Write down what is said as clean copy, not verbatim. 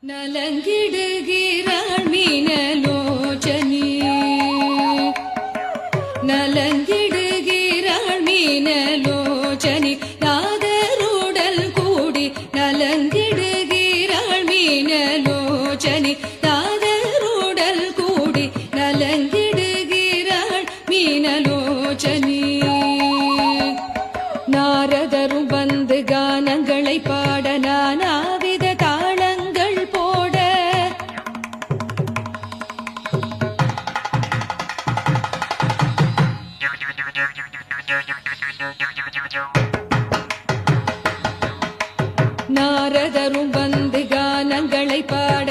நலங்கிடுகிறாள் மீனலோச்சனி, நலங்கிடுகிறாள் மீனலோச்சனி, நாதருடல் கூடி நலங்கிடுகிறாள் மீனலோச்சனி, நாதருடல் கூடி நலங்கிடுகிறாள் மீனலோச்சனி. நாரதரும் வந்து கானங்களை பாட நானாவித தாளங்கள் போட, நாரதரும் வந்து கானங்களை பாட